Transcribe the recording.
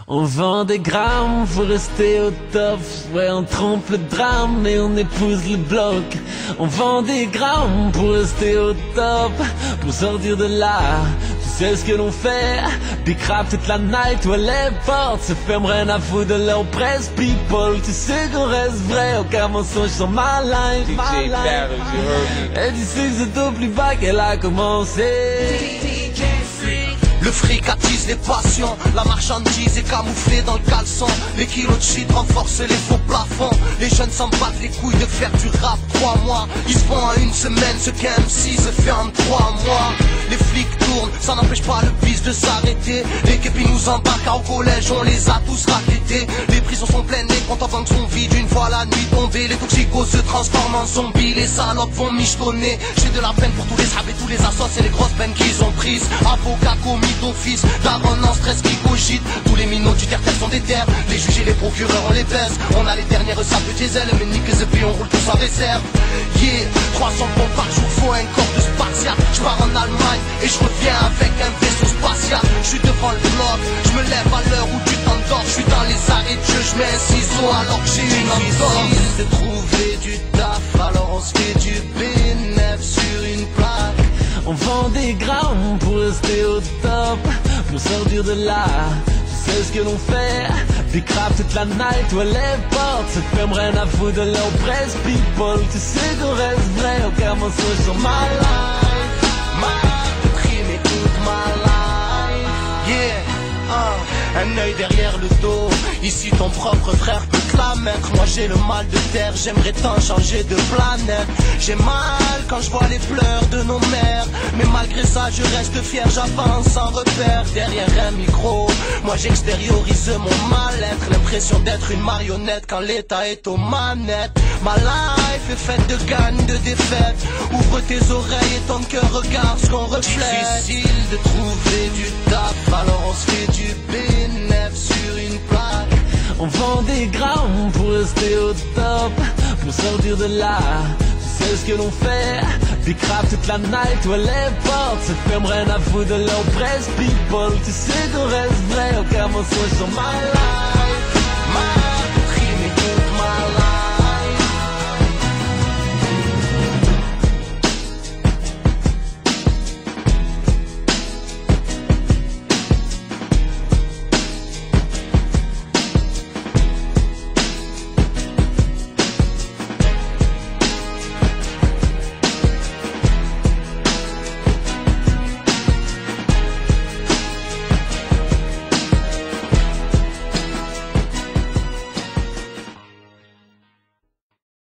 On vend des grammes pour rester au top. Ouais, on trompe le drame et on épouse le bloc. On vend des grammes pour rester au top, pour sortir de là. Tu sais ce que l'on fait, big rap toute la night. Ouais, les portes se ferment, rien à foutre de leur presse people. Tu sais qu'on reste vrai, aucun mensonge sur ma life. DJ Battles, you heard me? Et tu sais que c'est au plus bas qu'elle a commencé. Le fric attise les passions, la marchandise est camouflée dans le caleçon. Les kilos de shit renforcent les faux plafonds. Les jeunes s'en battent les couilles de faire du rap, crois-moi. Ils se font en une semaine ce qu'un MC se fait en 3 mois. Les flics tournent, ça n'empêche pas le bis de s'arrêter. Les képis nous embarquent au collège, on les a tous raquettés. Les prisons sont pleines, les comptes en banque sont vides. Une fois la nuit tombée, les toxicos se transforment en zombies. Les salopes vont michetonner. J'ai de la peine pour tous les sables et tous les assos et les grosses peines qu'ils ont prises. Avocats commis d'office, daron en stress qui cogite. Tous les minots du terre-terre sont des terres. Les juges et les procureurs on les baisse. On a les dernières sables de diesel, mais nique the puis on roule tous en réserve. Yeah, 300 pompes par jour, faut un corps de spartiate. Je pars en Allemagne et je reviens avec un vaisseau spatial. Je suis devant le bloc, je me lève à l'heure où tu t'endors. Je suis dans les arrêts de jeu, je mets un ciseau alors que j'ai une entorse. Difficile de trouver du taf, alors on se fait du bénéf sur une plaque. On vend des grammes pour rester au top, pour sortir de là. Tu sais ce que l'on fait, big rap toute la night. Ouais, les portes se ferment, rien à foutre de leur presse people. Tu sais qu'on reste vrai, aucun mensonge sur ma life. Ma prime écoute ma life. Yeah, un œil derrière le dos. Ici ton propre frère peut te la mettre. Moi j'ai le mal de terre, j'aimerais tant changer de planète. J'ai mal quand je vois les pleurs de nos mères, mais malgré ça je reste fier, j'avance sans repère. Derrière un micro, moi j'extériorise mon mal-être. L'impression d'être une marionnette quand l'état est aux manettes. Ma life est faite de gagnes, de défaites. Ouvre tes oreilles et ton cœur regarde ce qu'on reflète. Difficile de trouver du taf, alors on se fait du bénéf sur une plaque. On vend des grammes pour rester au top, pour sortir de là. Tu sais ce que l'on fait, big rap toute la night. Ouais, les portes se ferment, rien à foutre de leur presse people. Tu sais qu'on reste vrai, aucun mensonge sur ma life.